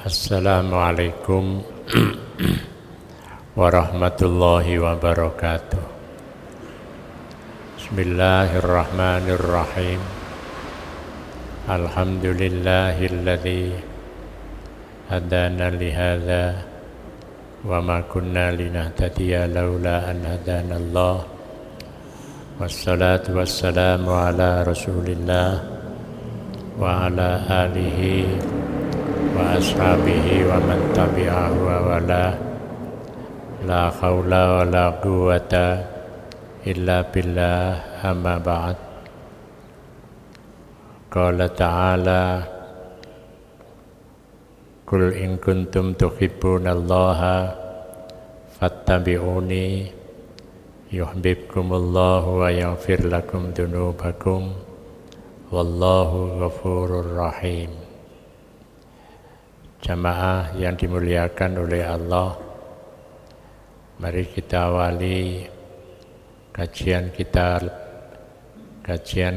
Assalamualaikum warahmatullahi wabarakatuh. Bismillahirrahmanirrahim. Alhamdulillahilladzi hadana lihadza wa ma kunna linahtadiya laula an hadanallah. Wassalatu wassalamu ala Rasulillah wa ala alihi wa ashabihi wa man tabi'ahu wa wala. La haula wa la quwwata illa billah, amma ba'd. Qala ta'ala, qul in kuntum tuhibbunallaha fattabi'uni yuhibbukumullahu wa yaghfir lakum dzunubakum wallahu ghafurur rahim. Jamaah yang dimuliakan oleh Allah, mari kita awali kajian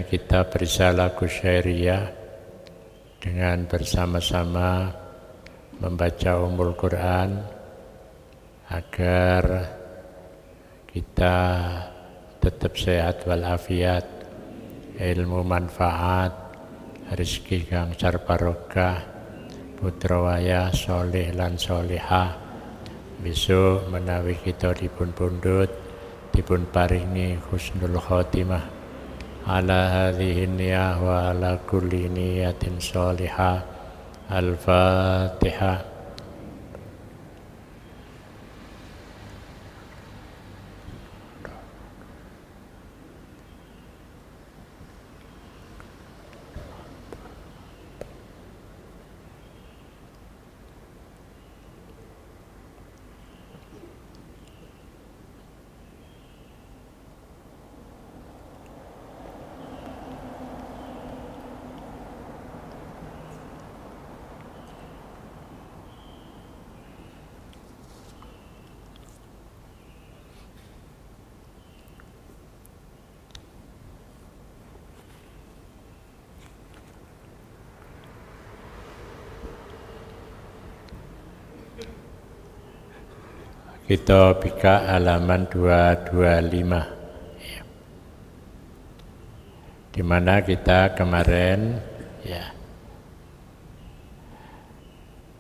kitab Risalah Qusyairiyah dengan bersama-sama membaca Ummul Quran agar kita tetap sehat walafiat, ilmu manfaat, rezeki kang sarbarokah, putra wayah soleh lan solehah. Besok menawi kita dipun pundhut dipun paringi husnul khotimah ala hadhihi niyah wa ala kulli niyatin sholihah. Al-Fatihah. Kita buka halaman 225, di mana kita kemarin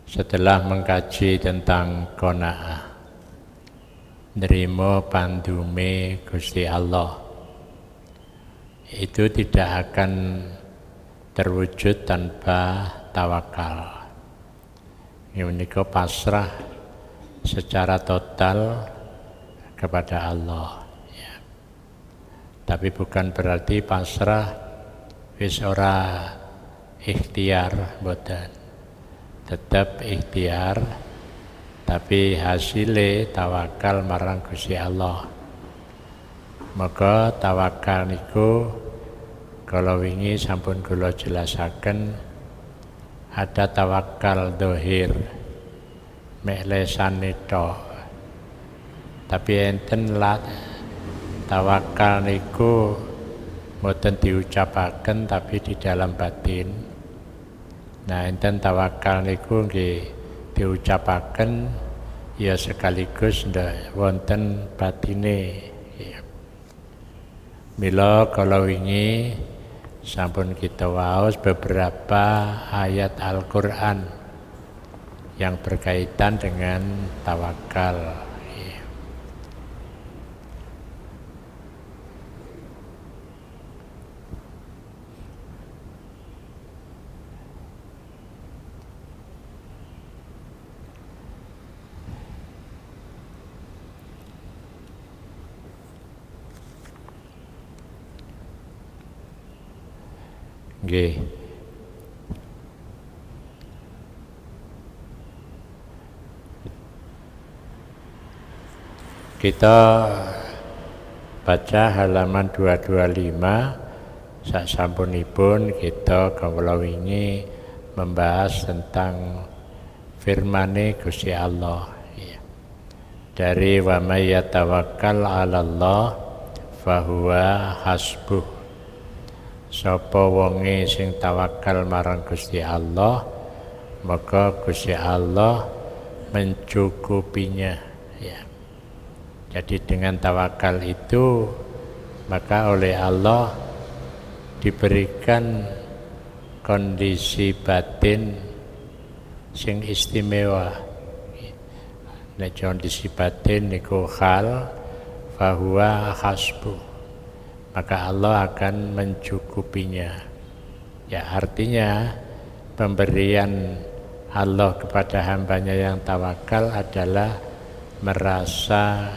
setelah mengkaji tentang qanaah, nrimo pandume Gusti Allah, itu tidak akan terwujud tanpa tawakal. Ini pasrah secara total kepada Allah, Tapi bukan berarti pasrah wis ora ikhtiar, boten. Tetap ikhtiar, tapi hasilnya tawakal marang Gusti Allah. Maka tawakal niku kalau wingi sampun kula jelasaken, ada tawakal dohir, mek lesane tok. Tapi enten lat tawakal niku mboten diucapaken tapi di dalam batin. Nah, enten tawakal niku nggih diucapaken ya sekaligus ndak wonten batine. Mila kala wingi sampun kita waos beberapa ayat Al-Qur'an yang berkaitan dengan tawakal. Nggih. Kita baca halaman 225 sasampunipun kita kawula wingi membahas tentang firman Gusti Allah. Dari wa may yatawakkal 'alallah fahuwa hasbuh. Sapa wonge sing tawakal marang Gusti Allah, maka Gusti Allah mencukupinya, ya. Jadi dengan tawakal itu maka oleh Allah diberikan kondisi batin sing istimewa. Nek kondisi batin niku hal fahuwa hasbu, maka Allah akan mencukupinya. Ya, artinya pemberian Allah kepada hambanya yang tawakal adalah merasa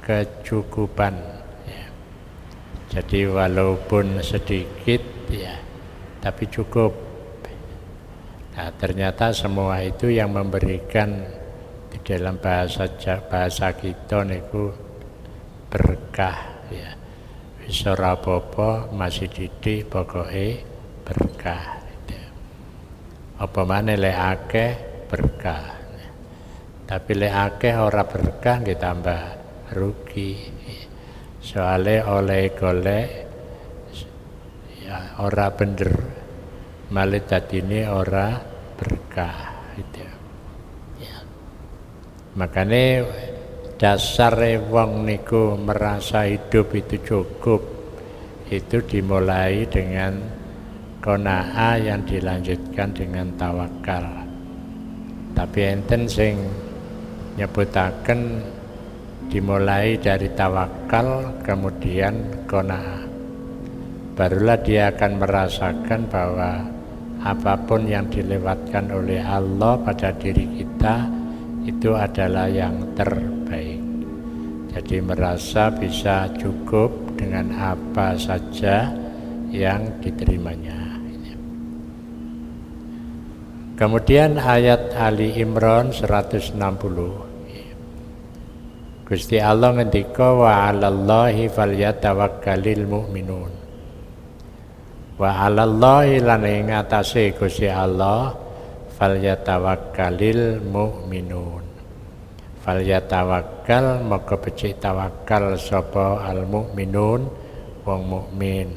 kecukupan, ya. Jadi walaupun sedikit, ya, tapi cukup. Nah, ternyata semua itu yang memberikan di dalam bahasa kita niku berkah, ya. Wis ora apa-apa masih didik pokoke berkah. Apa maneh lek akeh berkah. Tapi lek akeh ora berkah nggih tambah rugi. Soale oleh golek ya ora bener, malah dadine ora berkah gitu. Ya. Makanya dasar wong niku merasa hidup itu cukup itu dimulai dengan qanaah yang dilanjutkan dengan tawakal. Tapi enten sing nyebutaken dimulai dari tawakal kemudian qanaah. Barulah dia akan merasakan bahwa apapun yang dilewatkan oleh Allah pada diri kita itu adalah yang terbaik. Jadi merasa bisa cukup dengan apa saja yang diterimanya. Kemudian ayat Ali Imran 160. Gusti Allah ngendika wa 'alallahi falyatawakkalul mu'minun. Wa 'alallahi lan ing atase Gusti Allah falyatawakkalul mu'minun. Falyatawakkal maka becik tawakal sapa al mu'minun wong mukmin.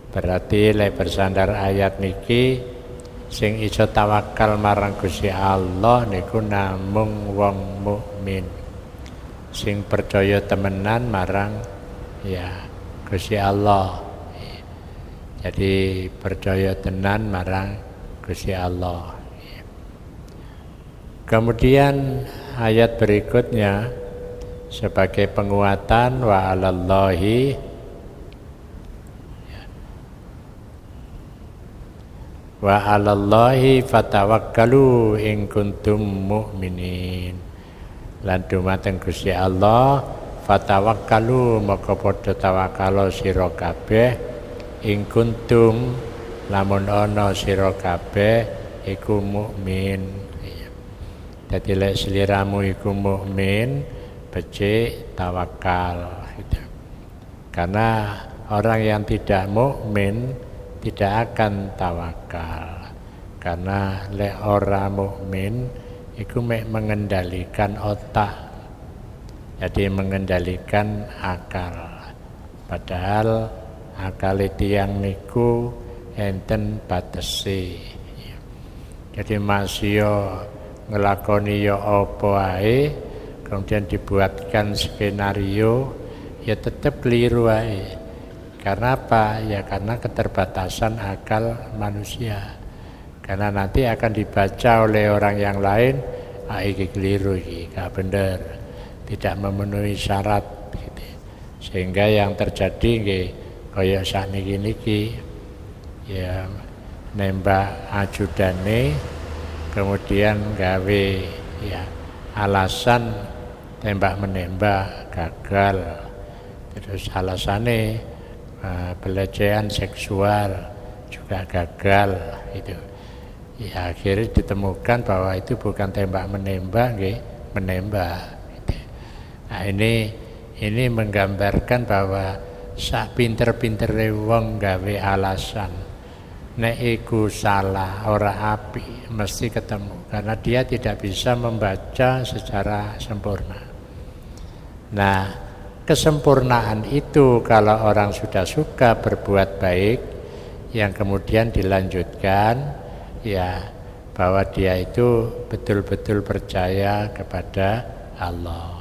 Berarti lek bersandar ayat niki sing iso tawakal marang Gusti Allah niku namung wong mukmin sing percaya temenan marang ya Gusti Allah. Jadi percaya tenan marang Gusti Allah. Kemudian ayat berikutnya sebagai penguatan wa 'alallahi wa 'alallahi fatawakkalu in kuntum mu'minin. Lan dumateng Gusti Allah fatawakkalu maka padha tawakal sira kabeh in kuntum lamun ana sira kabeh iku mukmin. Dadi lek sliramu iku mukmin becik tawakal gitu. Karena orang yang tidak mukmin tidak akan tawakal, karena lek ora mukmin iku mek mengendalikan otak, jadi mengendalikan akal. Padahal akal tiyang niku enten batese. Jadi masih ngelakoni ya apa ae, kemudian dibuatkan skenario ya tetap keliru ae. Karena apa? Ya karena keterbatasan akal manusia. Karena nanti akan dibaca oleh orang yang lain, iki keliru, iki gak bener, tidak memenuhi syarat gitu. Sehingga yang terjadi nggih kaya sakniki ya nembak ajudane kemudian gawe ya alasan tembak menembak gagal. Terus alasannya pelecehan seksual juga gagal itu. Ya akhirnya ditemukan bahwa itu bukan tembak menembak, menembak. Gitu. Nah ini menggambarkan bahwa sak pinter-pintere wong gawe alasan nek iku salah ora apik mesti ketemu karena dia tidak bisa membaca secara sempurna. Nah, kesempurnaan itu kalau orang sudah suka berbuat baik yang kemudian dilanjutkan ya bahwa dia itu betul-betul percaya kepada Allah.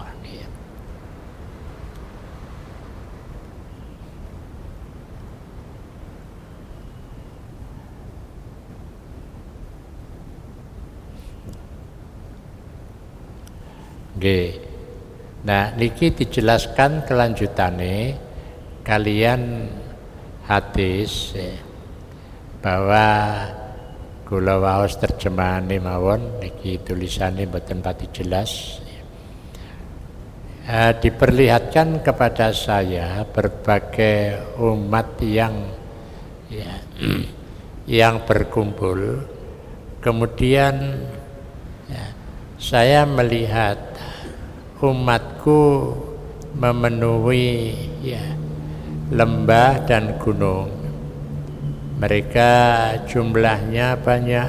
Nah, niki dijelaskan kelanjutannya kalian hadis bahwa kula waos terjemahane mawon niki tulisane mboten pati jelas. Diperlihatkan kepada saya berbagai umat yang berkumpul, kemudian saya melihat umatku memenuhi lembah dan gunung. Mereka jumlahnya banyak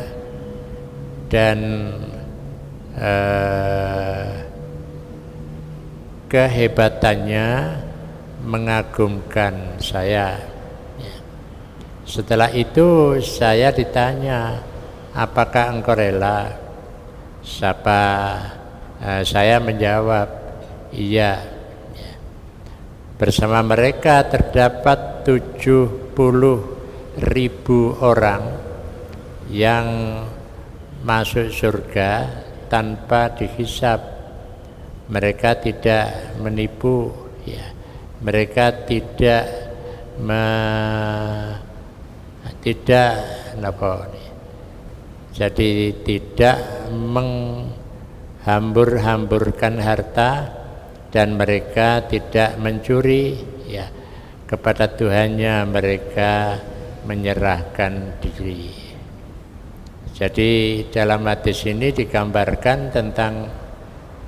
dan kehebatannya mengagumkan saya. Setelah itu saya ditanya, apakah engkau rela? Saya menjawab, iya. Bersama mereka terdapat 70.000 orang yang masuk surga tanpa dihisab. Mereka tidak menipu, mereka tidak menghambur-hamburkan harta, dan mereka tidak mencuri, kepada Tuhannya mereka menyerahkan diri. Jadi dalam hadis ini digambarkan tentang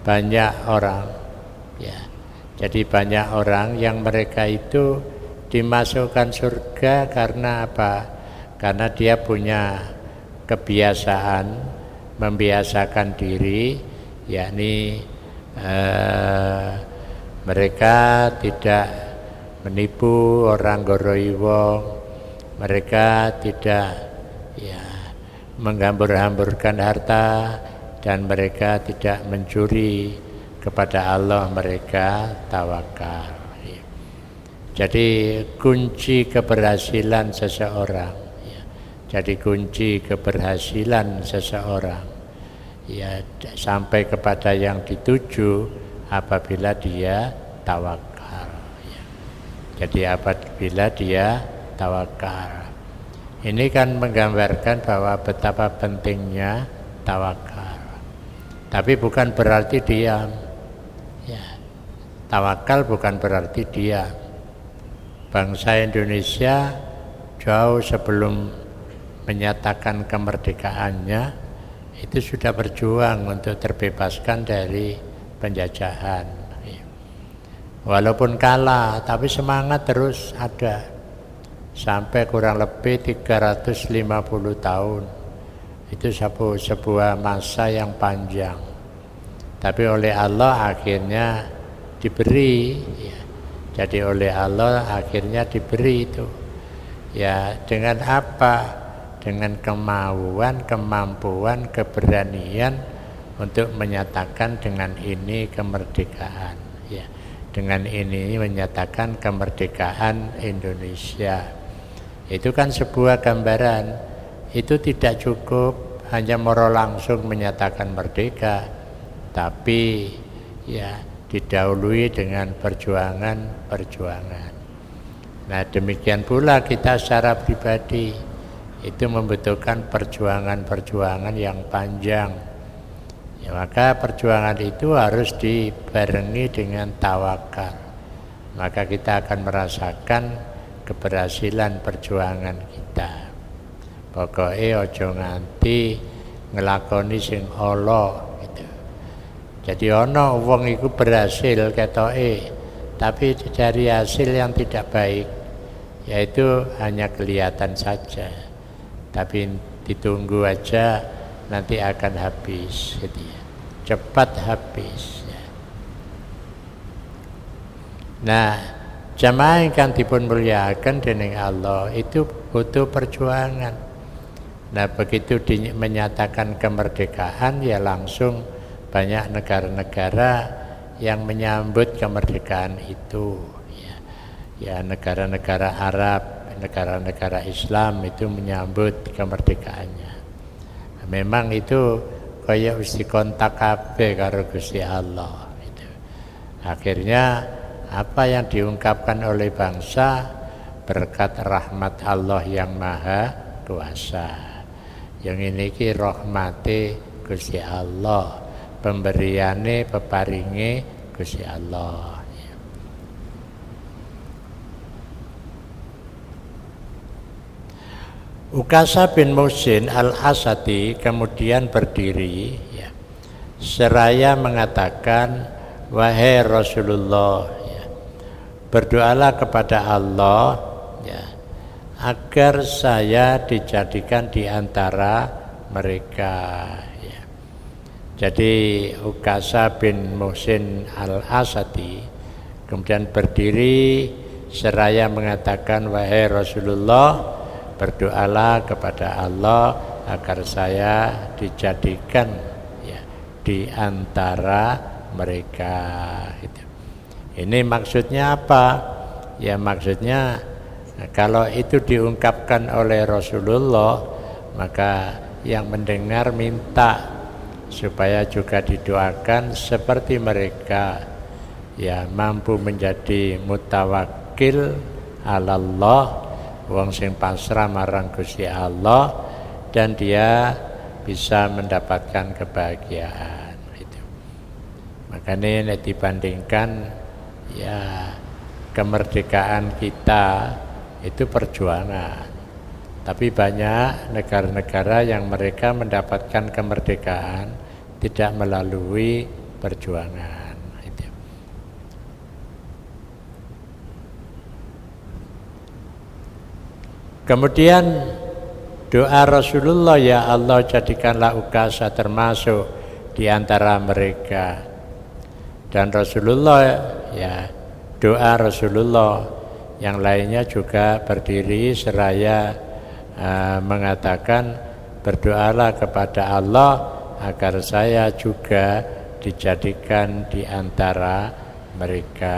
banyak orang, jadi banyak orang yang mereka itu dimasukkan surga karena apa? Karena dia punya kebiasaan membiasakan diri, yakni mereka tidak menipu orang goroi wong, mereka tidak menghambur-hamburkan harta, dan mereka tidak mencuri, kepada Allah mereka tawakal. Jadi kunci keberhasilan seseorang, sampai kepada yang dituju apabila dia tawakal. Jadi apabila dia tawakal, ini kan menggambarkan bahwa betapa pentingnya tawakal. Tapi bukan berarti diam. Tawakal bukan berarti diam. Bangsa Indonesia jauh sebelum menyatakan kemerdekaannya itu sudah berjuang untuk terbebaskan dari penjajahan. Walaupun kalah, tapi semangat terus ada sampai kurang lebih 350 tahun. Itu sebuah masa yang panjang. Tapi oleh Allah akhirnya diberi, jadi oleh Allah akhirnya diberi itu. Dengan apa? Dengan kemampuan, keberanian untuk menyatakan dengan ini kemerdekaan. Dengan ini menyatakan kemerdekaan Indonesia. Itu kan sebuah gambaran. Itu tidak cukup hanya moro langsung menyatakan merdeka, tapi didahului dengan perjuangan. Nah, demikian pula kita secara pribadi itu membutuhkan perjuangan yang panjang. Maka perjuangan itu harus dibarengi dengan tawakal. Maka kita akan merasakan keberhasilan perjuangan kita. Pokoknya ojo nganti ngelakoni sing ala gitu. Jadi ono wong iku berhasil ketoke, tapi dari hasil yang tidak baik, yaitu hanya kelihatan saja. Tapi ditunggu aja, nanti akan habis gitu ya. Cepat habis ya. Nah, jamaah ingkang dipun mulyakaken dening Allah itu butuh perjuangan. Nah begitu menyatakan kemerdekaan ya langsung banyak negara-negara yang menyambut kemerdekaan itu. Ya negara-negara Arab, negara-negara Islam itu menyambut kemerdekaannya. Memang itu kaya usi kontak kabeh karo Gusti Allah. Gitu. Akhirnya apa yang diungkapkan oleh bangsa berkat rahmat Allah yang maha kuasa. Yang ini ki rahmate Gusti Allah, pemberiane peparinge Gusti Allah. Ukasa bin Muhsin al-Asadi kemudian berdiri ya, seraya mengatakan, wahai Rasulullah, ya, berdoalah kepada Allah ya, agar saya dijadikan di antara mereka ya. Jadi Ukasa bin Muhsin al-Asadi kemudian berdiri seraya mengatakan, wahai Rasulullah, berdoalah kepada Allah agar saya dijadikan ya, di antara mereka. Ini maksudnya apa? Ya maksudnya kalau itu diungkapkan oleh Rasulullah, maka yang mendengar minta supaya juga didoakan seperti mereka, ya mampu menjadi mutawakkil alallah, wong sing pasrah marang Gusti Allah, dan dia bisa mendapatkan kebahagiaan. Gitu. Makanya dibandingkan ya kemerdekaan kita itu perjuangan. Tapi banyak negara-negara yang mereka mendapatkan kemerdekaan tidak melalui perjuangan. Kemudian doa Rasulullah, ya Allah jadikanlah Ukasa termasuk di antara mereka. Dan Rasulullah ya doa Rasulullah yang lainnya juga berdiri seraya mengatakan, berdoalah kepada Allah agar saya juga dijadikan di antara mereka.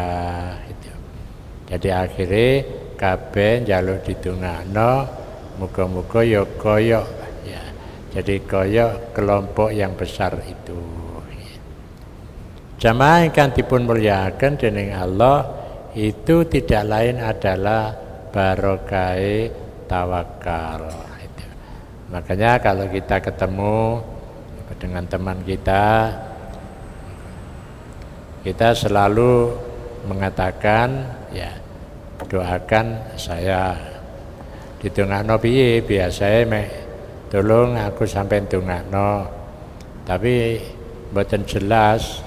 Jadi akhirnya kabeh njaluk ditungakno muga-muga ya kaya ya. Jadi kaya kelompok yang besar itu. Jamaah ingkang dipun mulyakaken dening Allah itu tidak lain adalah barokai tawakal. Makanya kalau kita ketemu dengan teman kita selalu mengatakan ya, doakan saya. Ditungakno piye? Biasae mek tolong aku sampai tungakno. Tapi mboten jelas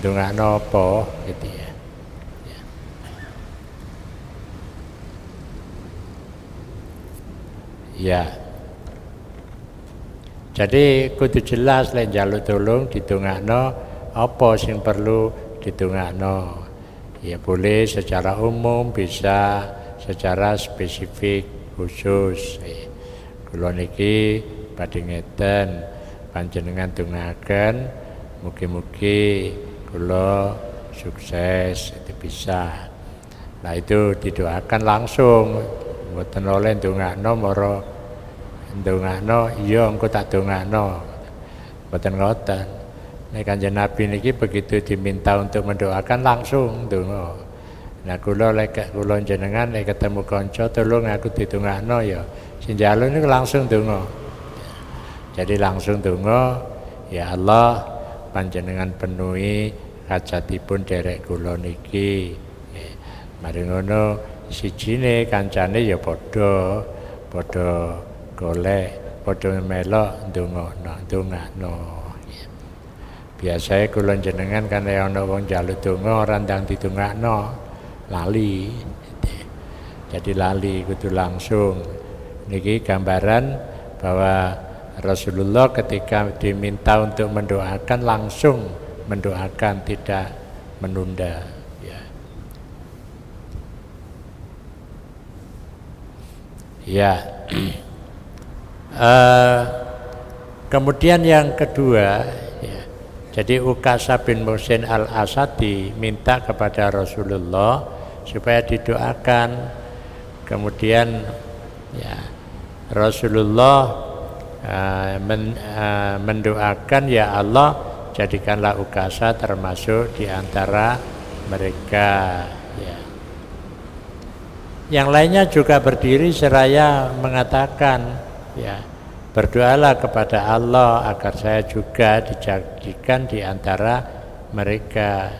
tungakno apa gitu ya. Ya. Jadi kudu jelas lek njaluk tolong ditungakno apa sing perlu ditungakno. Ya boleh secara umum, bisa secara spesifik khusus. Kula niki badhe ngeten panjenengan tunggaken mugi-mugi kula sukses, itu bisa. Nah itu didoakan langsung, mboten oleh ndongakno mara ndongakno iya engko tak dongakno. Mboten ngoten. Nek Kanjeng Nabi niki begitu diminta untuk mendoakan langsung donga. Nah kula jenengan nek ketemu kanca tolong aku ditungakno ya. Sing njaluk niku langsung donga. Jadi langsung donga, ya Allah panjenengan penuhi hajatipun derek kula niki. Mari ngono sijine kancane ya padha golek, padha melok ndongakno. Biasanya kula jenengan kan ana wong njaluk donga ora ndang ditungakno, lali. Jadi lali kudu langsung. Niki gambaran bahwa Rasulullah ketika diminta untuk mendoakan langsung mendoakan, tidak menunda ya. Ya. Kemudian yang kedua, ya, jadi Ukasha bin Muhsin al-Asadi minta kepada Rasulullah supaya didoakan. Kemudian ya, Rasulullah mendoakan, ya Allah, jadikanlah Ukasha termasuk di antara mereka. Ya. Yang lainnya juga berdiri seraya mengatakan, ya, berdoalah kepada Allah agar saya juga dijadikan di antara mereka.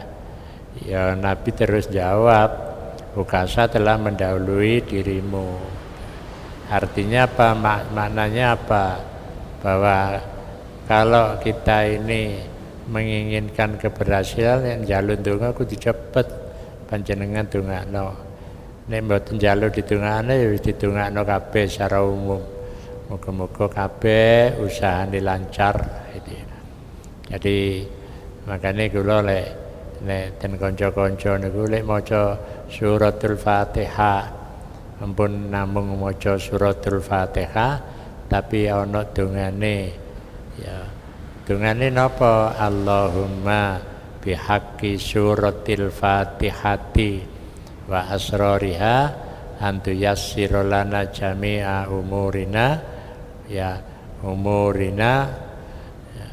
Ya, Nabi terus jawab, Ukasha telah mendahului dirimu. Artinya apa? Maknanya apa? Bahwa kalau kita ini menginginkan keberhasilan, yang jalur donga kudu cepet panjenengan dongakno. Nek mboten jalur ditungakno ya wis ditungakno kabeh secara umum. Muga-muga kabeh usahane lancar gitu. Jadi makanya kula nek ten kanca-kanca niku lek maca suratul Fatihah, ampun namung maca suratul Fatihah tapi ana dongane. Ya, dongane napa? Allahumma bihaqqi suratil Fatihati wa asrariha antu yassir lana jami'a umurina, ya umurina ya,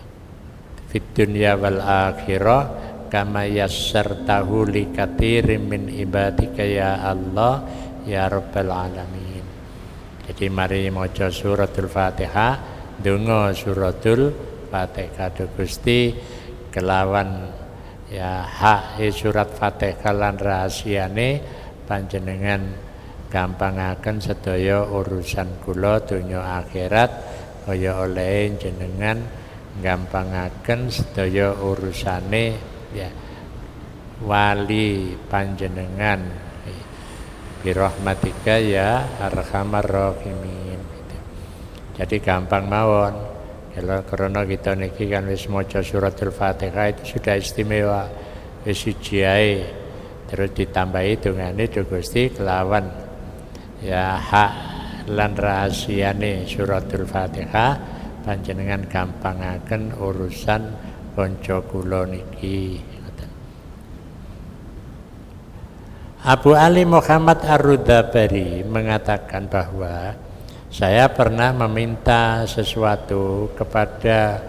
fid dunya wal akhirah kama yassartahu li katsirin min ibadika ya Allah ya rabbal alamin. Jadi mari maca suratul Fatihah, donga suratul Fatihah. Gusti kelawan ya hak surat Fatihah lan rahasiane panjenengan gampangaken sedaya urusan kula donya akhirat, kaya oleh jenengan gampangaken sedaya urusane ya wali panjenengan birahmatika ya arhamar rahimin. Jadi gampang mawon. Kalau karena kita niki kan wis maca suratul Fatihah itu sudah istimewa, wis siji ae. Terus ditambahi dongane Gusti kelawan ya hak lan rahasiane suratul Fatihah panjenengan gampangaken urusan kanca kula niki. Abu Ali Muhammad Ar-Rudabari mengatakan bahwa saya pernah meminta sesuatu kepada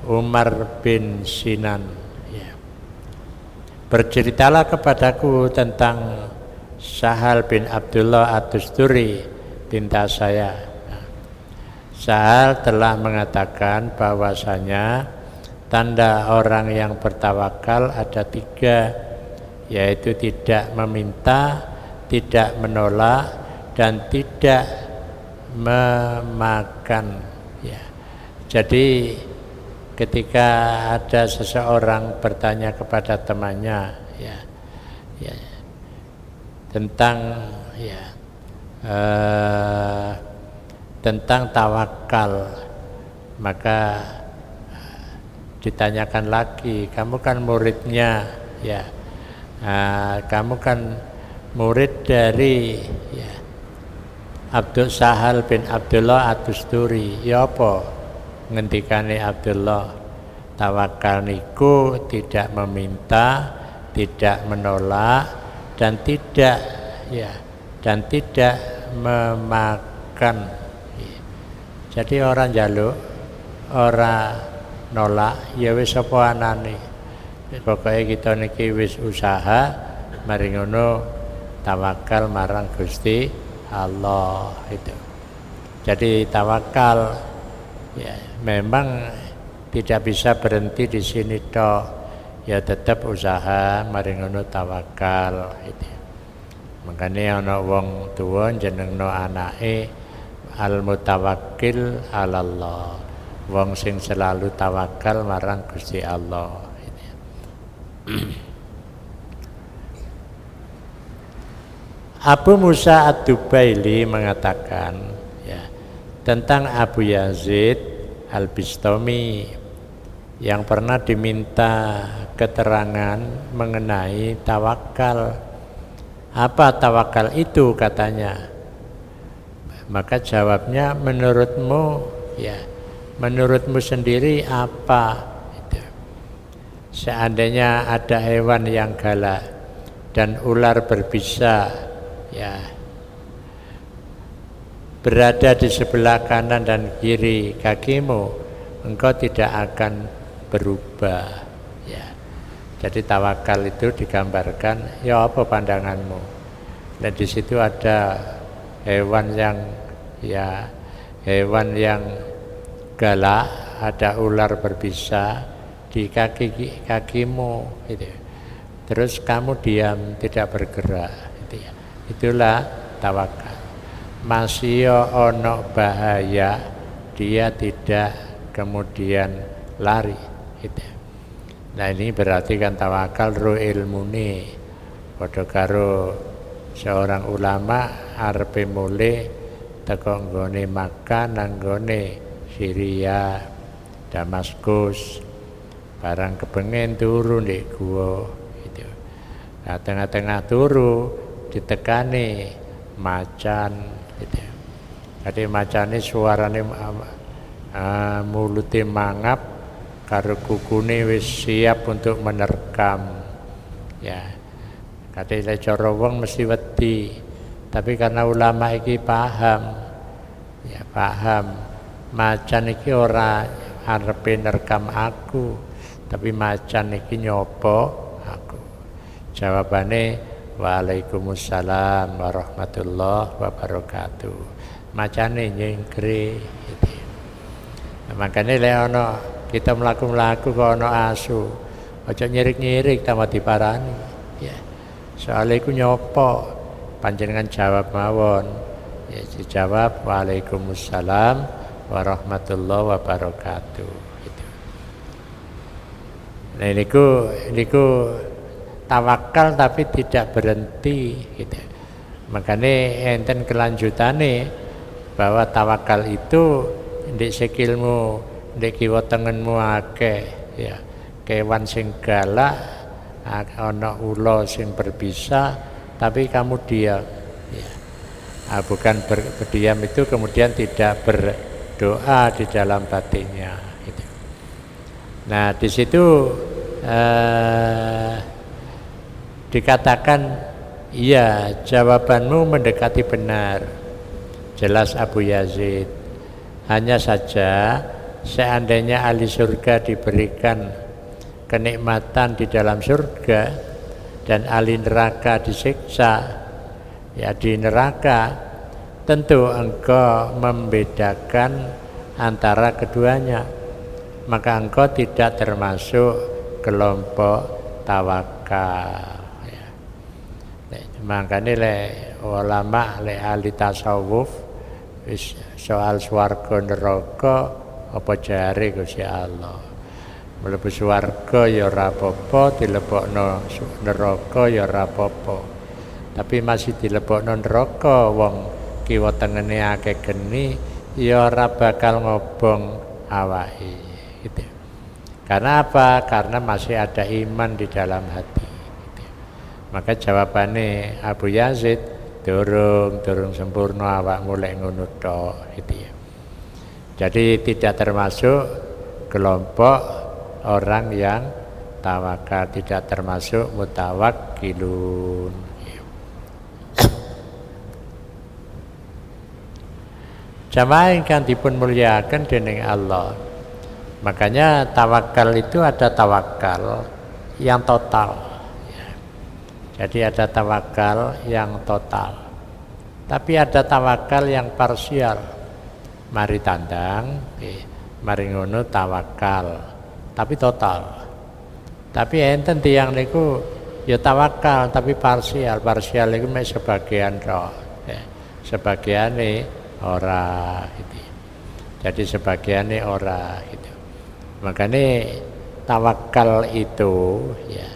Umar bin Sinan. Ya. Berceritalah kepadaku tentang Sahal bin Abdullah At-Tusturi, tinta saya. Nah, Sahal telah mengatakan bahwasanya tanda orang yang bertawakal ada 3, yaitu tidak meminta, tidak menolak, dan tidak memakan. Ya. Jadi ketika ada seseorang bertanya kepada temannya, ya tentang tawakal, maka ditanyakan lagi, kamu kan muridnya, ya. Kamu kan murid dari ya, Abdul Sahal bin Abdullah At-Tusturi. Ya apa ngendikane Abdullah? Tawakal niku tidak meminta, tidak menolak, dan tidak memakan. Jadi orang jaluk, orang nolak, ya wis apa anane. Pokoknya kita niki wis usaha mari ngono tawakal marang Gusti Allah itu. Jadi tawakal ya memang tidak bisa berhenti di sini toh. Ya tetap usaha mari ngono tawakal itu. Makanya ana wong tuwa jenengno anake al mutawakkil alallah. Wong sing selalu tawakal marang Gusti Allah. Abu Musa Ad-Dubaili mengatakan ya, tentang Abu Yazid Al-Bistami yang pernah diminta keterangan mengenai tawakal. Apa tawakal itu katanya? Maka jawabnya menurutmu, ya menurutmu sendiri apa? Gitu. Seandainya ada hewan yang galak dan ular berbisa, ya berada di sebelah kanan dan kiri kakimu, engkau tidak akan berubah. Ya. Jadi tawakal itu digambarkan, ya apa pandanganmu? Dan di situ ada hewan yang galak, ada ular berbisa di kakimu, gitu. Terus kamu diam, tidak bergerak, gitu ya. Itulah tawakal. Masih ono bahaya, dia tidak kemudian lari, gitu. Nah ini berarti kan tawakal ru ilmune. Padha karo seorang ulama arepe mulih teko nggone Makkah nang nggone Syria, Damaskus, barang kepengen turu ndek gua gitu. Nah, tengah-tengah turu ditekani macan gitu. Jadi macane suarane mulute mangap karo kukune wis siap untuk menerkam. Ya. Kadang cara wong mesti wedi. Tapi karena ulama iki paham. Ya paham. Macan iki ora arepe nerkam aku, tapi macan iki nyopo aku. Jawabane Waalaikumsalam warahmatullahi wabarakatuh. Macane nyengkre gitu. Nah, makanya lek ana kita mlaku-mlaku kok ana asu, aja nyirik-nyirik tambah diparani. Ya. Soale iku nyopo, panjenengan jawab mawon. Ya dijawab Waalaikumsalam warahmatullahi wabarakatuh gitu. Nah niku tawakal tapi tidak berhenti gitu. Makanya enten kelanjutane bahwa tawakal itu ndek sikilmu, ndek kiwa tengenmu akeh ya. Kewan sing galak, ana ula sing berbisa tapi kamu diam ya. Bukan berdiam itu kemudian tidak berdoa di dalam batinnya gitu. Nah di situ dikatakan iya jawabanmu mendekati benar, jelas Abu Yazid. Hanya saja seandainya ahli surga diberikan kenikmatan di dalam surga dan ahli neraka disiksa ya di neraka, tentu engkau membedakan antara keduanya, maka engkau tidak termasuk kelompok tawakal ya. Makanya ulama ahli tasawuf soal swarga neraka apa jare Gusti Allah, mlebu swarga ya ora apa-apa, dilebokno neraka ya ora apa-apa. Tapi masih dilebokno neraka wong kiwa tengene akeh geni ya ora bakal ngobong awake gitu. Karena apa? Karena masih ada iman di dalam hati gitu. Maka jawabannya Abu Yazid durung sempurna awakmu lek ngono tok gitu ya. Jadi tidak termasuk kelompok orang yang tawakal, tidak termasuk mutawakkilun. Jamaah ingkang dipun mulyakaken dening Allah. Makanya tawakal itu ada tawakal yang total ya. Jadi ada tawakal yang total, tapi ada tawakal yang parsial. Mari tandang, mari ngono tawakal, tapi total. Tapi enten tiyang niku ya tawakal tapi parsial. Parsial itu mek sebagian tok ya. Sebagiane ora gitu. Jadi sebagiannya ora gitu. Makanya tawakal itu ya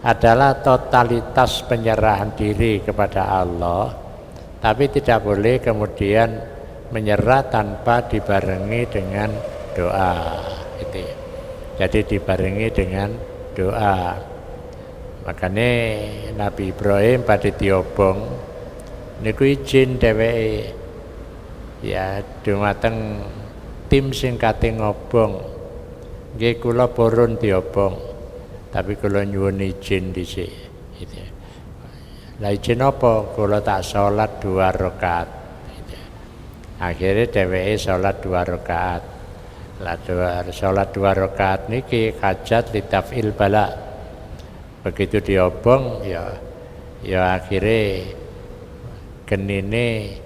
adalah totalitas penyerahan diri kepada Allah, tapi tidak boleh kemudian menyerah tanpa dibarengi dengan doa gitu. Jadi dibarengi dengan doa. Makanya Nabi Ibrahim pada diobong niku izin dheweke ya dumateng tim sing kate ngobong nggih kula purun diobong tapi kula nyuwun izin dhisik gitu. Lah izin apa? Kula tak salat 2 rakaat gitu. Akhirnya dheweke salat 2 rakaat. Lah salat 2 rakaat niki hajat litafil bala. Begitu diobong ya akhirnya genine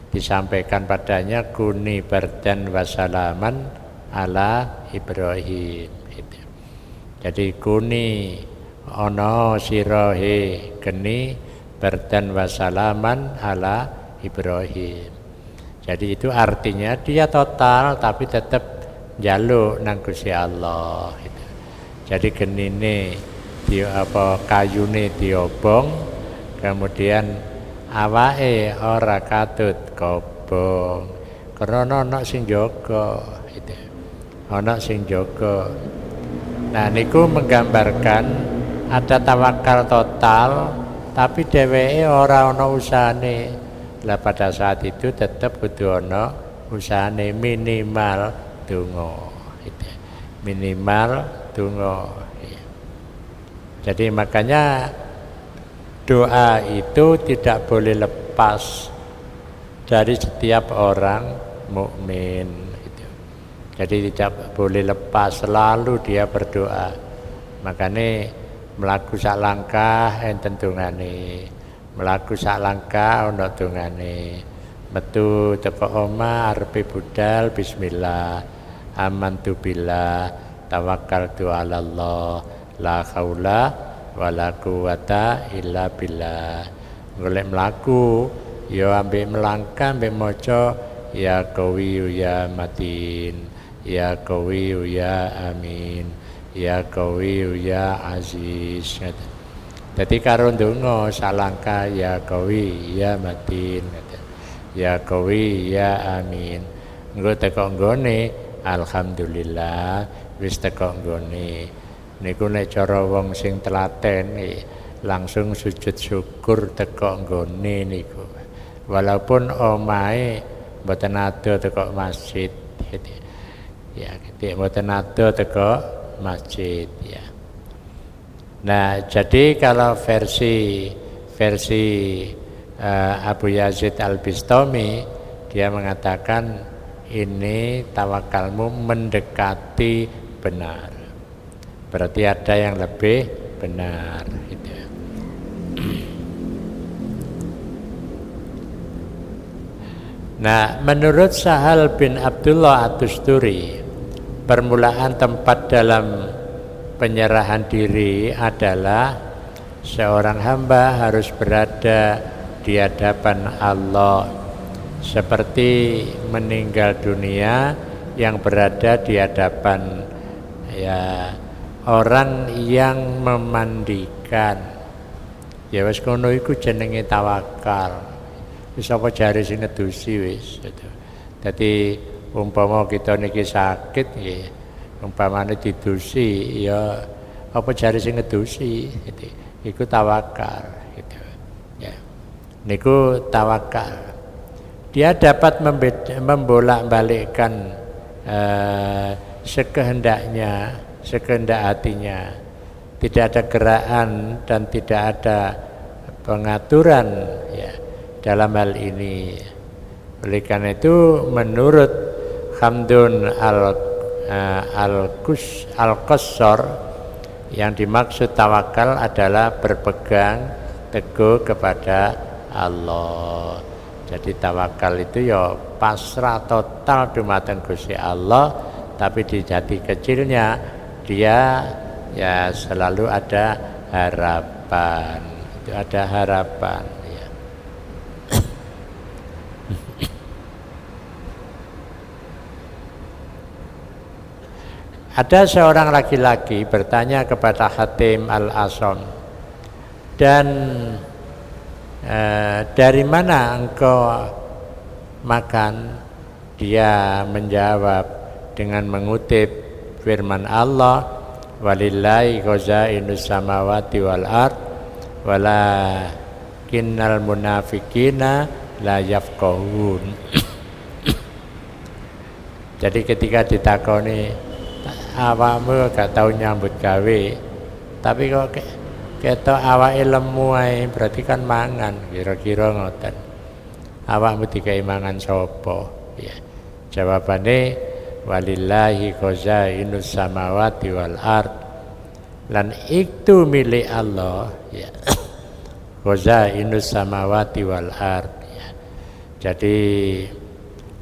disampaikan padanya kuni bardan wasalaman ala Ibrahim gitu. Jadi kuni ana sirahe geni bardan wasalaman ala Ibrahim. Jadi itu artinya dia total tapi tetap njaluk nang Gusti Allah gitu. Jadi genine kayune diobong kemudian awake ora katut kobong karena ana sing jaga gitu. Ana sing jaga. Nah niku menggambarkan ada tawakal total tapi dheweke ora ana usahane. Lah pada saat itu tetap kudu ana usahane minimal donga gitu. Minimal donga. Jadi makanya doa itu tidak boleh lepas dari setiap orang mukmin gitu. Jadi tidak boleh lepas, selalu dia berdoa. Makanya mlaku sak langkah enten dongane. Mlaku sak langkah ana dongane. Metu teko omah arepe budal bismillah. Amantu billah, tawakkaltu 'ala Allah. La haula wala quwata illa billah. Golek mlaku ya ambek melangkah ambek maca ya qawi ya matin, ya qawi ya amin, ya qawi ya aziz. Dadi karo ndonga salangkah ya qawi ya matin, ya qawi ya amin. Engko teko nggone alhamdulillah wis teko nggone. Niku nek cara wong sing telaten langsung sujud syukur teko nggone niku. Walaupun omahe mboten ado teko masjid gitu. Ya, gitu mboten ado teko masjid ya. Nah, jadi kalau versi Abu Yazid Al-Bistami dia mengatakan ini tawakalmu mendekati benar. Berarti ada yang lebih benar gitu. Nah, menurut Sahal bin Abdullah At-Tusturi, permulaan tempat dalam penyerahan diri adalah seorang hamba harus berada di hadapan Allah seperti meninggal dunia yang berada di hadapan orang yang memandikan. Ya wis ngono iku jenenge tawakal. Wis apa jare sing nedusi wis gitu. Dadi umpama kita niki sakit nggih, umpamane didusi ya apa jare sing nedusi gitu. Iku tawakal gitu. Ya. Niku tawakal. Dia dapat membolak-balikkan sekehendak hatinya, tidak ada gerakan dan tidak ada pengaturan ya dalam hal ini. Oleh karena itu menurut Hamdun Al-Qassar yang dimaksud tawakal adalah berpegang teguh kepada Allah. Jadi tawakal itu ya pasrah total dumateng Gusti Allah, tapi di jati kecilnya dia ya selalu ada harapan. Itu ada harapan ya. Ada seorang laki-laki bertanya kepada Hatim Al-Asam, dan dari mana engkau makan? Dia menjawab dengan mengutip firman Allah, walillahi khazainus samawati wal ard walakinnal munafiqina la yafqahun. Jadi ketika ditakoni awakmu gak tahu nyambut gawe, tapi kok ketok awake lemu ae, berarti kan mangan, kira-kira ngoten. Awakmu dikai mangan sapa? Ya. Jawabane walillahi khazainus samawati wal ard. Lan itu milik Allah, ya. Khazainus samawati wal ard, ya. Jadi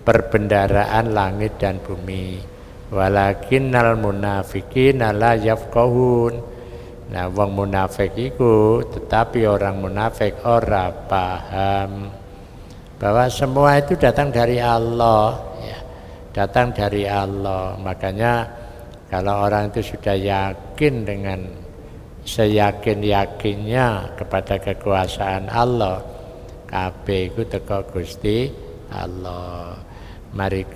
perbendaraan langit dan bumi. Walakinnal munafiqina la yafqahun. Nah, wong munafik iku, tetapi orang munafik ora paham bahwa semua itu datang dari Allah, ya. Datang dari Allah. Makanya kalau orang itu sudah yakin dengan seyakin-yakinnya kepada kekuasaan Allah, kabeh iku teko Gusti Allah. Mari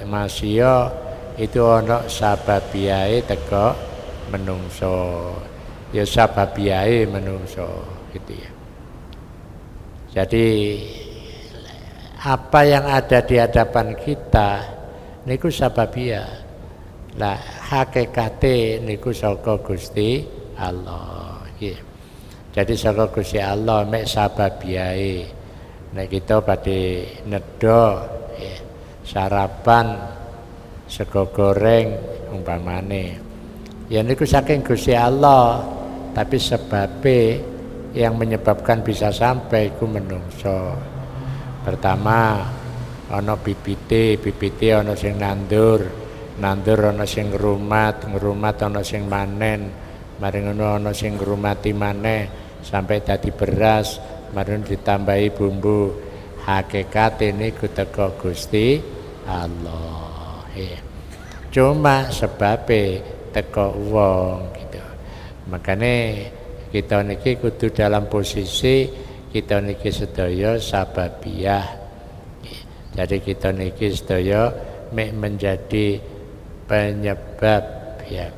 masya itu ana sababiyae teko menungso. Ya sababiyae menungso gitu ya. Jadi apa yang ada di hadapan kita niku sababiyah. Lah hakikate niku saka Gusti Allah. Yeah. Jadi saka Gusti Allah mek sababiyae. Nek kita badhe nedha yeah, sarapan sego goreng umpamane. Ya niku saking Gusti Allah, tapi sebabnya yang menyebabkan bisa sampai iku menungso. Pertama ana bibite ana sing nandur ana sing ngrumat ana sing manen, mari ngono ana sing ngrumati maneh sampai dadi beras, mari ditambahi bumbu. Hakikat ini teko Gusti Allah. Cuma sebabnya teko wong gitu. Makanya kita niki kudu dalam posisi kita niki sedaya sababiyah. Jadi kita niki sedaya menjadi penyebab ya.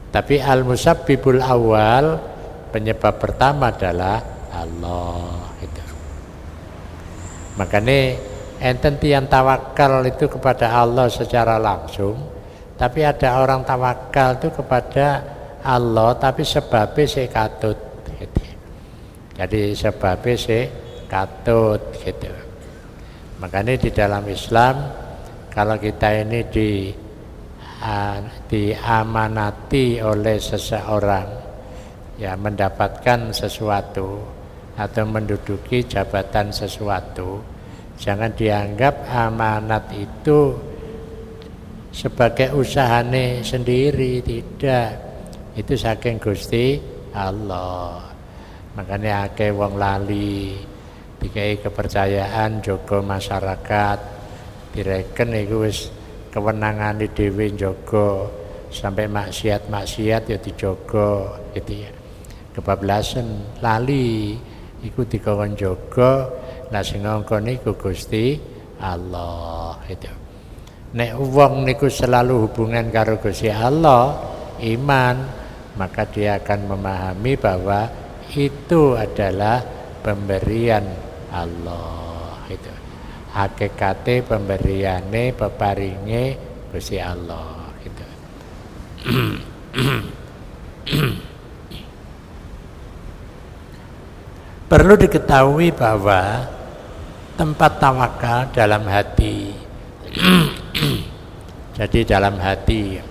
Tapi al-musabbibul awal, penyebab pertama adalah Allah gitu. Makanya enten tiyang tawakal itu kepada Allah secara langsung, tapi ada orang tawakal itu kepada Allah tapi sebabnya saya katut gitu. Jadi sebabnya saya katut gitu. Makanya di dalam Islam kalau kita ini diamanati oleh seseorang ya mendapatkan sesuatu atau menduduki jabatan sesuatu, jangan dianggap amanat itu sebagai usahane sendiri, tidak. Itu saking Gusti Allah. Makanya akeh wong lali dikai kepercayaan jaga masyarakat, direken iku wis kewenangane dhewe njaga, sampai maksiat ya dijaga gitu ya. Kebablasan lali iku dikon jaga, lah sing ngongkon iku Gusti Allah itu. Nek wong niku selalu hubungan karo Gusti Allah, iman, maka dia akan memahami bahwa itu adalah pemberian Allah itu. Hakikate pemberiane peparinge Gusti Allah gitu. Perlu diketahui bahwa tempat tawakal dalam hati. Jadi dalam hati,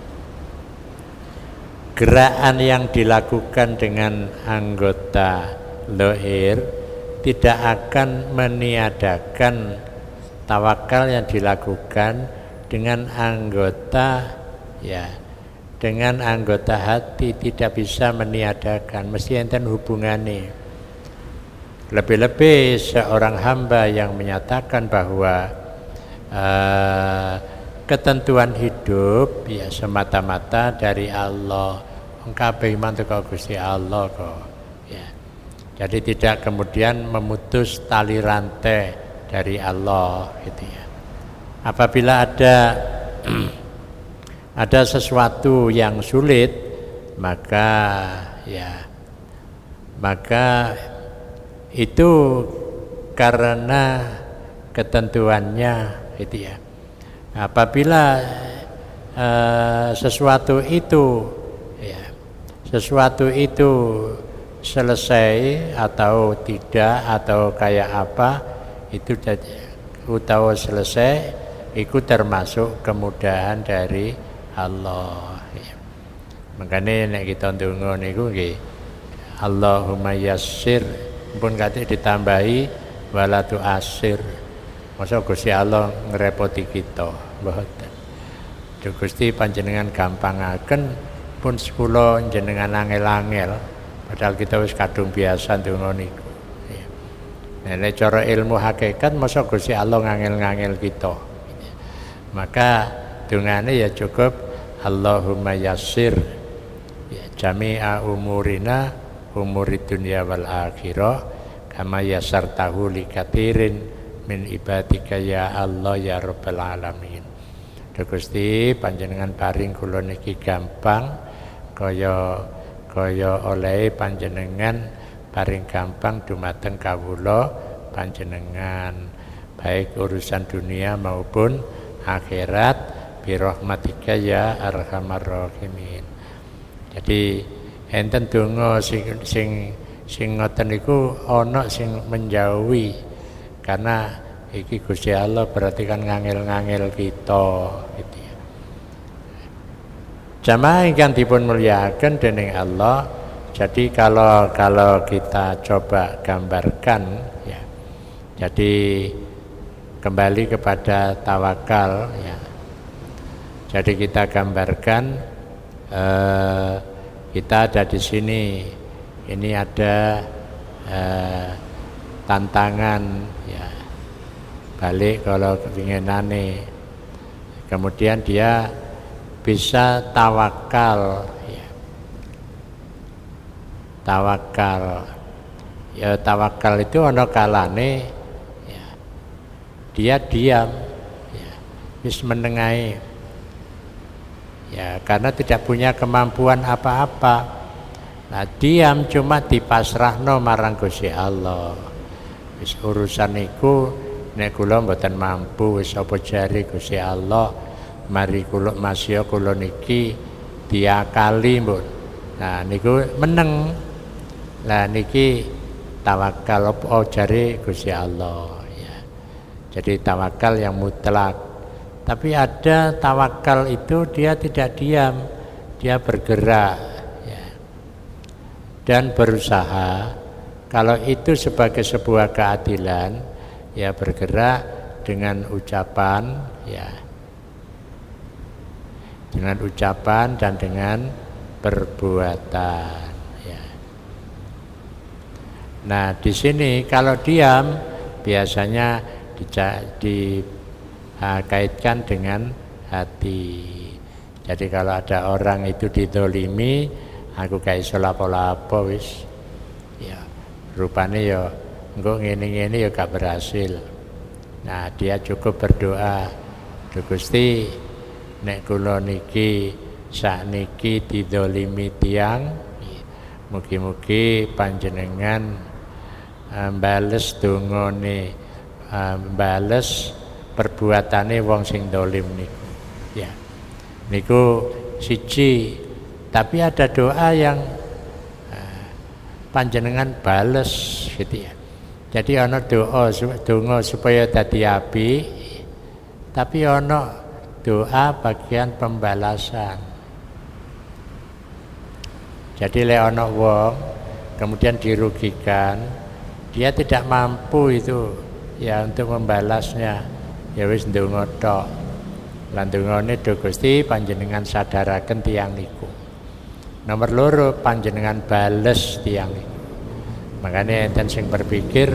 gerakan yang dilakukan dengan anggota lahir tidak akan meniadakan tawakal yang dilakukan dengan anggota ya, dengan anggota hati, tidak bisa meniadakan, mesti enten hubungannya. Lebih-lebih seorang hamba yang menyatakan bahwa ketentuan hidup ya semata-mata dari Allah, kabeh iman teko Gusti Allah kok ya. Jadi tidak kemudian memutus tali rantai dari Allah gitu ya. Apabila ada sesuatu yang sulit, maka itu karena ketentuannya itu ya. Apabila sesuatu itu selesai atau tidak atau kayak apa itu utawa selesai itu termasuk kemudahan dari Allah. Makanya nek kita ndonga niku nggih Allahumma yassir pun kate ditambahi wala tu'assir. Masa Gusti Allah ngerepoti kita mboten. Gusti panjenengan gampangaken pun sekula jenengan angel-angel padahal kita wis kadung biasa ndonga niku. Nek cara ilmu hakikat masa Gusti Allah ngangel-ngangel kita. Maka dungane ya cukup Allahumma yassir ya jami'a umurina umurid dunya wal akhirah kama yassartahu likatsirin min ibadika ya Allah ya rabbal alamin. Gusti panjenengan paring kula niki gampang kaya oleh panjenengan paring gampang dumateng kawula panjenengan baik urusan dunia maupun akhirat birahmatika ya arhamar rahimin. Jadi enten donga sing ngoten niku ana sing menjauhi karena iki Gusti Allah berarti kan ngangel-ngangel kita gitu ya. Jamaah ingkang dipun mulyakaken dening Allah. Jadi kalau kita coba gambarkan ya. Jadi kembali kepada tawakal ya. Jadi kita gambarkan kita ada di sini. Ini ada tantangan ya. Balik kalau kepinginane. Kemudian dia bisa tawakal ya. Tawakal itu ana kalane ya. Dia diam ya. Wis menengahi ya karena tidak punya kemampuan apa-apa. Nah diam cuma dipasrahno marang Gusti Allah. Wis urusan iku nek kula mboten mampu wis apa jare Gusti Allah mari kula masya kula niki diakali mbon. Nah niku meneng. Lah niki tawakal apa jare Gusti Allah ya. Jadi tawakal yang mutlak. Tapi ada tawakal itu dia tidak diam, dia bergerak ya. Dan berusaha. Kalau itu sebagai sebuah keadilan, ya bergerak dengan ucapan ya. Dengan ucapan dan dengan perbuatan ya. Nah, di sini kalau diam biasanya dikaitkan dengan hati. Jadi kalau ada orang itu didolimi, aku gak iso lapo-lapo wis. Ya, rupane ya engko ngene-ngene ya gak berhasil. Nah, dia cukup berdoa, Gusti, nek kula niki sakniki didolimi tiyang, mugi-mugi panjenengan bales dongane, bales perbuatane wong sing dolim niku. Ya. Niku siji, tapi ada doa yang panjenengan bales gitu ya. Jadi ana donga supaya dadi api, tapi ana doa bagian pembalasan. Jadi lek ana wong kemudian dirugikan, dia tidak mampu itu ya untuk membalasnya. Ya wis ndonga tok. Lan dongane do Gusti panjenengan sadaraken tiyang niku. Nomor loro panjenengan bales tiyang niku. Makanya enten sing berpikir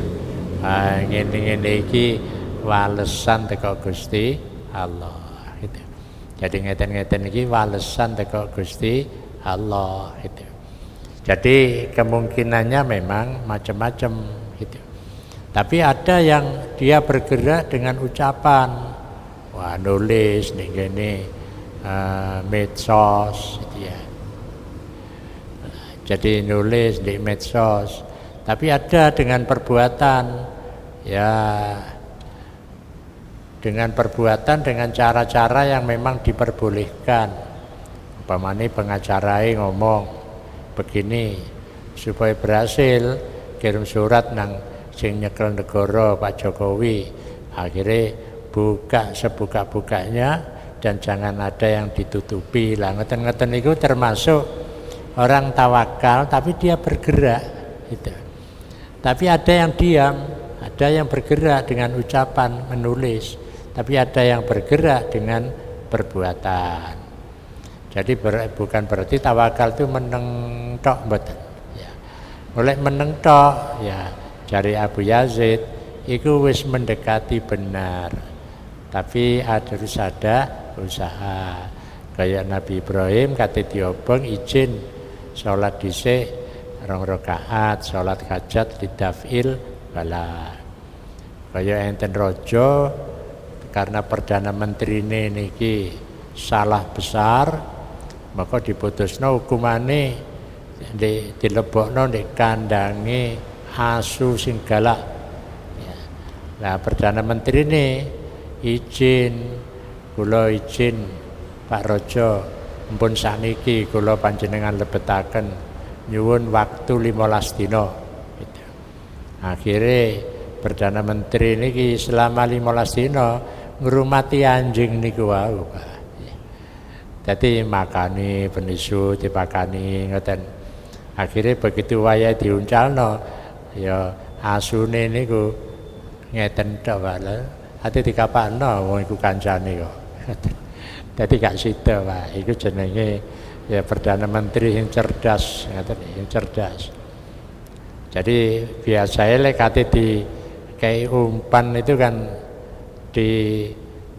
ngene-ngene iki walesan teko Gusti Allah gitu. Jadi ngeten-ngeten iki walesan teko Gusti Allah gitu. Jadi kemungkinannya memang macam-macam gitu. Tapi ada yang dia bergerak dengan ucapan, wah nulis nih gini medsos gitu ya. Jadi nulis di medsos. Tapi ada dengan perbuatan ya dengan perbuatan, dengan cara-cara yang memang diperbolehkan. Umpamane pengacarai ngomong begini supaya berhasil, kirim surat nang sing nyekel negara Pak Jokowi, akhirnya buka sebuka-bukanya dan jangan ada yang ditutupi. Lah ngeten-ngeten itu termasuk orang tawakal tapi dia bergerak gitu. Tapi ada yang diam, ada yang bergerak dengan ucapan menulis, tapi ada yang bergerak dengan perbuatan. Jadi bukan berarti tawakal itu meneng tok mboten. Ya. Oleh meneng tok ya dari Abu Yazid itu wis mendekati benar. Tapi harus ada usaha. Kayak Nabi Ibrahim kate diobong izin salat dhisik 2 rakaat, salat hajat lidafil bala. Kaya enten raja karena perdana menteri niki salah besar, maka diputusno hukumane dilebokno ndek kandange asu sing galak. Ya. Nah, perdana menteri ini izin, kula izin Pak Raja, mpun sakniki kula panjenengan lebetaken nyuwun waktu 15 dina. Gitu. Akhirnya Perdana Menteri niki selama 15 dina ngrumati anjing niku wau, Pak. Dadi makani penisu dipakani ngoten. Akhirnya begitu wayah diuncalno ya asune niku ngeten tok Pak. Ate dikapakno wong iku kancane kok. Dadi gak sida Pak. Iku jenenge ya Perdana Menteri yang cerdas, ngoten, yang cerdas. Jadi biasanya lek kate di kayak umpan itu kan di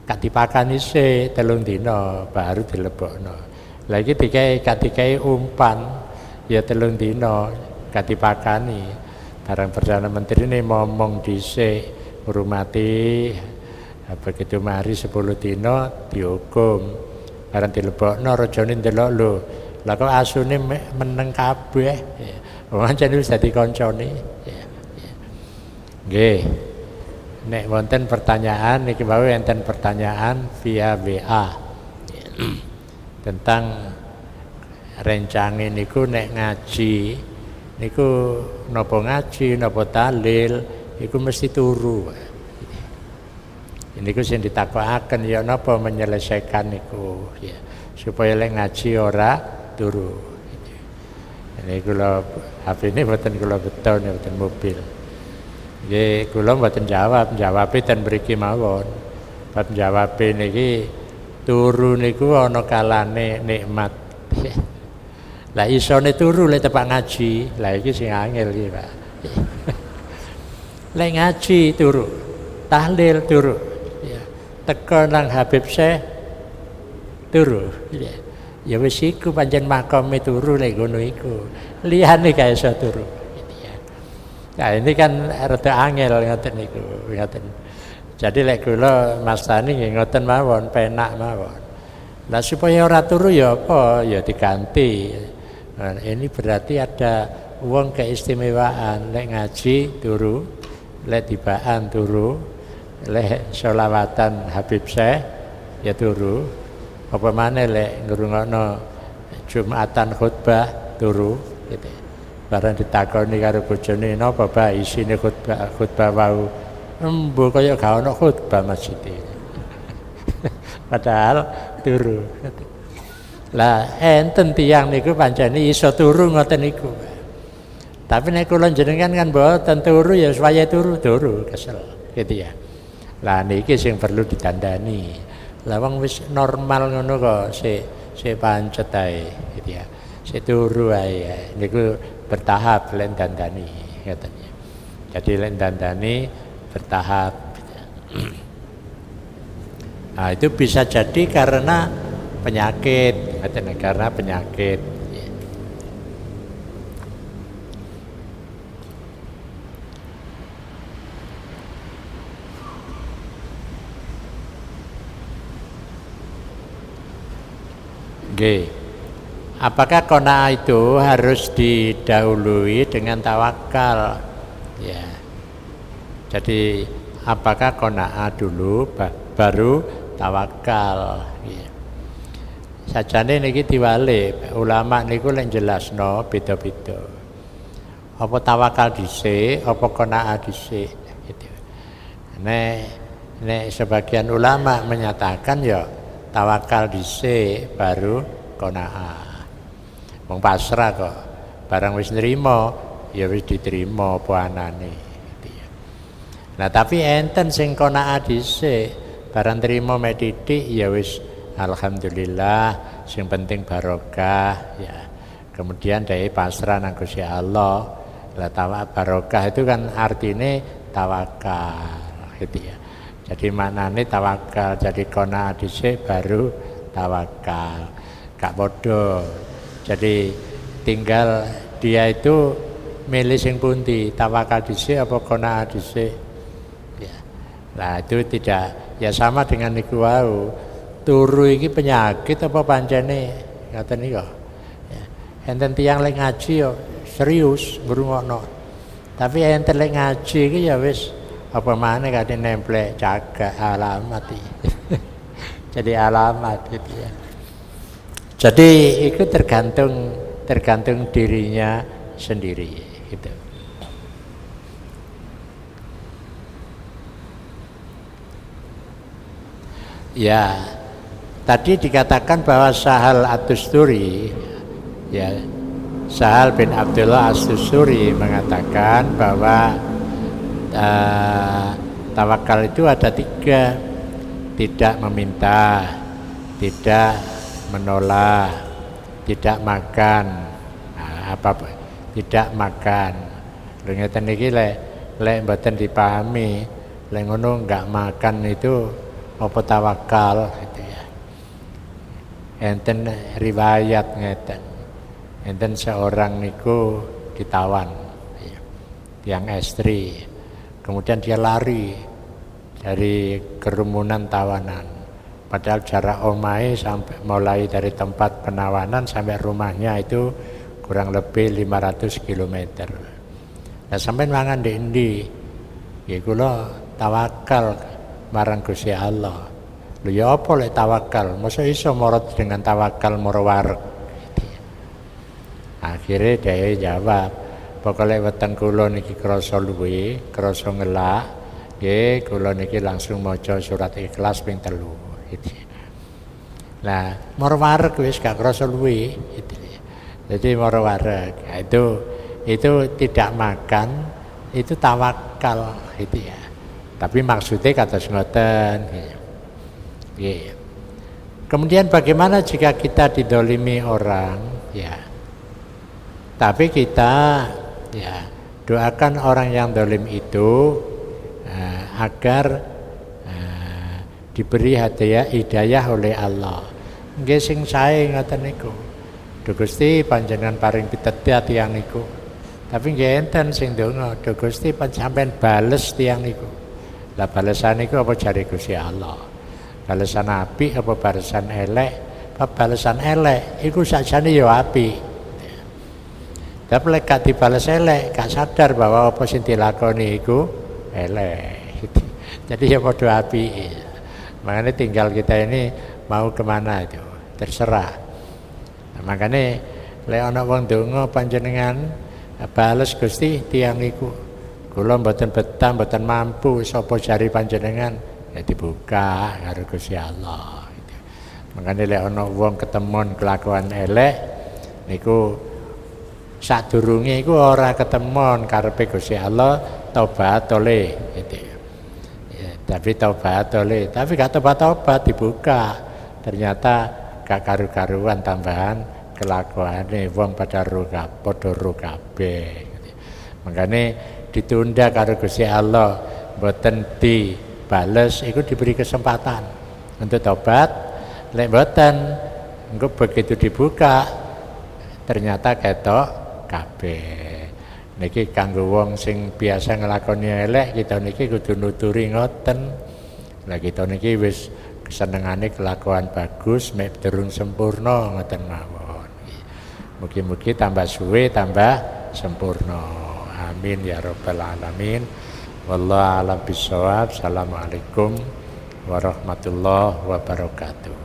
katipakan isi 3 dina baru dilebokno. Lagi dikai umpan ya 3 dina katipakani. Barang Perdana Menteri ini ngomong dhisik ngurmati, begitu mari 10 dina dihukum. Barang dilebokno rajane ndelok lho. Lah kok asune meneng kabeh. Wong jan wis dadi kancane. Nggih. Nek wonten pertanyaan niki wau enten pertanyaan via WA. Tentang rencange niku nek ngaji niku napa ngaji napa tahlil iku mesti turu. Niku sing ditakokaken ya napa menyelesaikan niku ya supaya lek ngaji ora turu. Ini kula HP ini mboten kula beton mboten mobil. Nggih, kula mboten jawabe ten mriki mawon. Bab jawabe niki turu niku ana kalane nikmat. Lah isone turu lek tepak ngaji, lah iki sing angel iki, Pak. Lek ngaji turu, tahlil turu. Ya. Teka nang Habib Syekh turu. Ya wis iku pancen makome turu lek ngono iku. Liyane gak iso turu. Nah ini kan rada angel ngoten niku, ngoten. Jadi lek kula mastani nggih ngoten mawon, penak mawon. Lah supaya ora turu ya apa? Ya diganti. Nah, ini berarti ada wong keistimewaan, lek ngaji turu, lek tibaan turu, lek sholawatan Habib Syekh ya turu. Apa maneh lek ngrungokno Jumatan khutbah turu gitu. Barang ditakoni karo bojone napa Ba isine khutbah wau. Embo kaya gak ono khutbah masjid iki. Padahal turu. Lah enten tiyang niku pancen iso turu ngoten niku. Tapi nek kula jenengan kan mboten turu ya supaya turu kesel gitu ya. Lah niki sing perlu ditandani. Lah wong wis normal ngono kok sik pancet ae gitu ya. Sik turu ae niku bertahap len dandani katanya. Jadi len dandani bertahap. Nah, itu bisa jadi karena penyakit, katanya karena penyakit. Oke. Apakah qanaah itu harus didahului dengan tawakal? Ya. Jadi apakah qanaah dulu baru tawakal. Ya. Sajane niki diwalik, ulama niku lek jelasno beda-beda. Apa tawakal dhisik, apa qanaah dhisik gitu. Nek sebagian ulama menyatakan ya tawakal dhisik baru qanaah. Wong pasrah kok. Barang wis nrimo ya wis diterima apa anane gitu ya. Nah, tapi enten sing qanaah dhisik, barang trimo mek titik ya wis alhamdulillah, sing penting barokah ya. Kemudian dari pasrah nang Gusti Allah. Lah barokah itu kan artinya tawakal gitu ya. Jadi maknane tawakal, jadi qanaah dhisik baru tawakal. Gak bodoh. Jadi tinggal dia itu milih sing pundi, tawakal dhisik apa qanaah dhisik. Ya. Nah, itu tidak ya sama dengan niku wau. Turu iki penyakit apa pancene ngaten niku. Ya. Enten tiyang lek ngaji yo serius ngrungokno. Tapi enten lek ngaji iki ya wis apa maneh kate nemplek cagak alamat iki. Jadi alamat gitu ya. Jadi itu tergantung dirinya sendiri gitu. Ya, tadi dikatakan bahwa Sahal At-Tusturi, ya, Sahal bin Abdullah At-Tusturi mengatakan bahwa tawakal itu ada 3, tidak meminta, tidak menolak, tidak makan, tidak makan. Ngeten iki lek mboten dipahami, lek ngono enggak makan itu apa tawakal gitu ya. Enten riwayat ngeten. Enten seorang niku ditawan ya, yang istri. Kemudian dia lari dari kerumunan tawanan. Padahal jarak omahe sampai mulai dari tempat penawanan sampai rumahnya itu kurang lebih 500 km. Nah, sampai mangan di endi? Ya kula tawakal marang Gusti Allah. Lho ya apa lek tawakal? Masa iso morot dengan tawakal moro wareg. Akhirnya dia jawab, pokoke weteng kula niki krasa luwe, krasa ngelak, nggih kula niki langsung maca surat Ikhlas ping 3. Gitu. Nah, moro wareg wis gak krasa luwe gitu. Jadi moro wareg. Nah, itu tidak makan, itu tawakal gitu ya. Tapi maksudnya kados ngoten. Ya. Kemudian bagaimana jika kita didolimi orang, ya. Tapi kita ya doakan orang yang dolim itu agar diberi hidayah oleh Allah. Nggih sing sae ngoten niku. Duh Gusti panjenengan paring pitedah tiyang niku. Tapi nggih enten sing ndonga, Duh Gusti sampean bales tiyang niku. Lah balesan niku apa jare Gusti Allah? Balesan apik apa balesan elek? Balesan elek iku sakjane ya apik. Tapi lek gak dibales elek, gak sadar bahwa apa sing dilakoni iku elek. Jadi ya padha apik. Makanya tinggal kita ini mau kemana itu terserah. Nah, makanya lek ana wong donga panjenengan bales Gusti tiyang niku. Kula mboten betah, mboten mampu sapa jari panjenengan ya dibuka karo Gusti Allah gitu. Makanya lek ana wong ketemon kelakuan elek niku sadurunge iku ora ketemon karepe Gusti Allah tobat oleh gitu. Ya, tapi tobat oleh, tapi gak tobat dibuka. Ternyata gak karu-karuan tambahan kelakuane wong padha ro kabeh. Makanya ditunda karo Gusti Allah, mboten dibales, itu diberi kesempatan untuk tobat. Lek mboten, engko begitu dibuka ternyata ketok kabeh. Niki kanggo wong sing biasa nglakoni elek, kita niki kudu nuturi ngoten. Lah kita niki wis kesenengane kelakuan bagus, mek durung sempurna ngoten mawon. Mugi-mugi tambah suwe tambah sempurna. Amin ya rabbal alamin. Wallahu a'lam bishawab. Assalamualaikum warahmatullahi wabarakatuh.